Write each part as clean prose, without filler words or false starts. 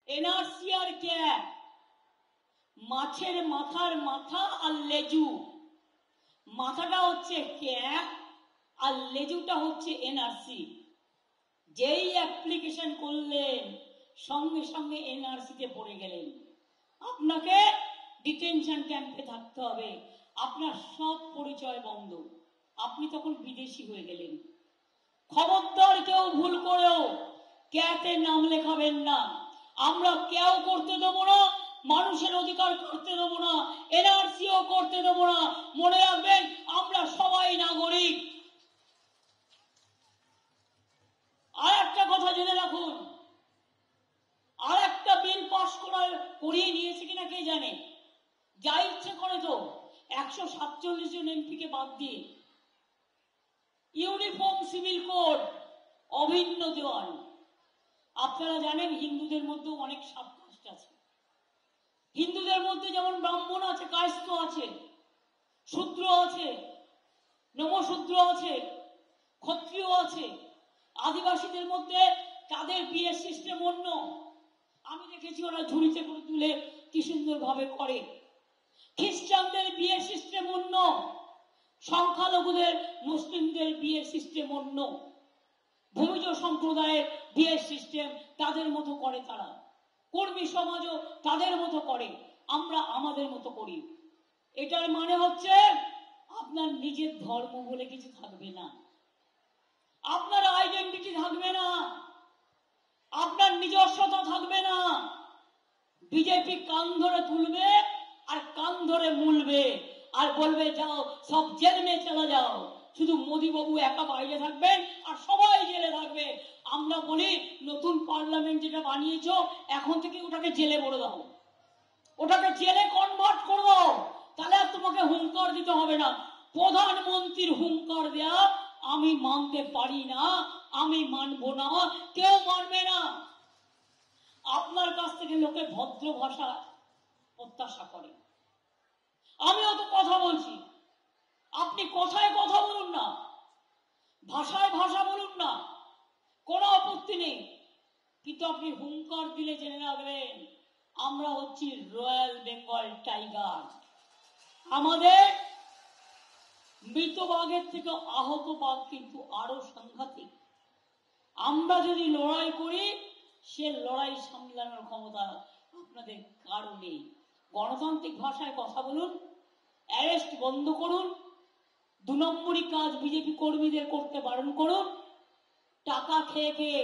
NRC আর cap, মাছের মাথার মাথা আর লেজু, মাথাটা হচ্ছে ক্যাপ আর লেজুটা হচ্ছে এনআরসি। যেই অ্যাপ্লিকেশন করলেন সঙ্গে সঙ্গে এনআরসিতে পড়ে গেলেন। আপনাকে ডিটেনশন ক্যাম্পে থাকতে হবে, আপনার সব পরিচয় বন্ধ, আপনি তখন বিদেশি হয়ে গেলেন। খবরদার কেউ ভুল করেও ক্যাতে নাম লেখাবেন না। আমরা কেউ করতে দেবো না, মানুষের অধিকার করতে দেবো না, এনআরসিও করতে দেবো না। মনে রাখবেন আমরা সবাই নাগরিক। আর একটা কথা জেনে রাখুন, আর একটা বিল পাস করিয়ে নিয়েছে কিনা কে জানে, যা ইচ্ছে করে তো 147 জন এমপিকে বাদ দিয়ে ইউনিফর্ম সিভিল কোড অভিন্ন দেওয়াল। আপনারা জানেন হিন্দুদের মধ্যে অনেক সাবকাস্ট আছে। হিন্দুদের মধ্যে যেমন ব্রাহ্মণ আছে, কায়স্থ আছে, শূদ্র আছে, নমশূদ্র আছে, ক্ষত্রিয় আছে। আদিবাসীদের মধ্যে তাদের বিয়ের সিস্টেম অন্য। আমি দেখেছি ওরা ঝুড়িতে করে তুলে কি সুন্দর ভাবে করে। খ্রিস্টানদের বিয়ের সিস্টেম অন্য, সংখ্যালঘুদের মুসলিমদের বিয়ের সিস্টেম অন্য, ভূমিজ সম্প্রদায়ের বিয়ের সিস্টেম তাদের মতো করে, তারা কর্মী সমাজও তাদের মতো করে, আমরা আমাদের মতো করি। এটার মানে হচ্ছে আপনার নিজের ধর্ম বলে কিছু থাকবে না, আপনার আইডেন্টিটি থাকবে না, আপনার নিজস্বতা থাকবে না। বিজেপি কান ধরে তুলবে আর কান ধরে মুলবে আর বলবে যাও সব জেল মে চলে যাও, শুধু মোদী বাবু একা বাইরে থাকবেন আর সবাই জেলে থাকবে। আমরা বলি নতুন পার্লামেন্ট যেটা বানিয়েছো এখন থেকে ওটাকে জেলে ভরে দাও, ওটাকে জেলে কনভার্ট করে দাও, তাহলে আর তোমাকে হুঙ্কার দিতে হবে না। প্রধানমন্ত্রীর হুঙ্কার দেয়া আমি মানতে পারি না, আমি মানবো না, কেউ মানবে না। আপনার কাছ থেকে লোকে ভদ্র ভাষা প্রত্যাশা করে। আমিও তো কথা বলছি, আপনি কথায় কথা বলুন না, ভাষায় ভাষা বলুন না, কোনো আপত্তি নেই। কিন্তু আপনি হুঙ্কার দিলে জেনে রাখবেন আমরা হচ্ছি রয়্যাল বেঙ্গল টাইগার। আমাদের মৃত বাঘের থেকে আহত বাঘ কিন্তু আরো সাংঘাতিক। আমরা যদি লড়াই করি সে লড়াই সামলানোর ক্ষমতা আপনাদের কারো নেই। গণতান্ত্রিক ভাষায় কথা বলুন, অ্যারেস্ট বন্ধ করুন, 2 নম্বরই কাজ বিজেপি কর্মীদের করতে বারণ করুন। টাকা খেয়ে খেয়ে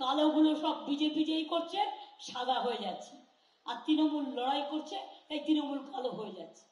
কালোগুলো সব বিজেপি যেই করছে সাদা হয়ে যাচ্ছে, আর তৃণমূল লড়াই করছে তাই তৃণমূল কালো হয়ে যাচ্ছে।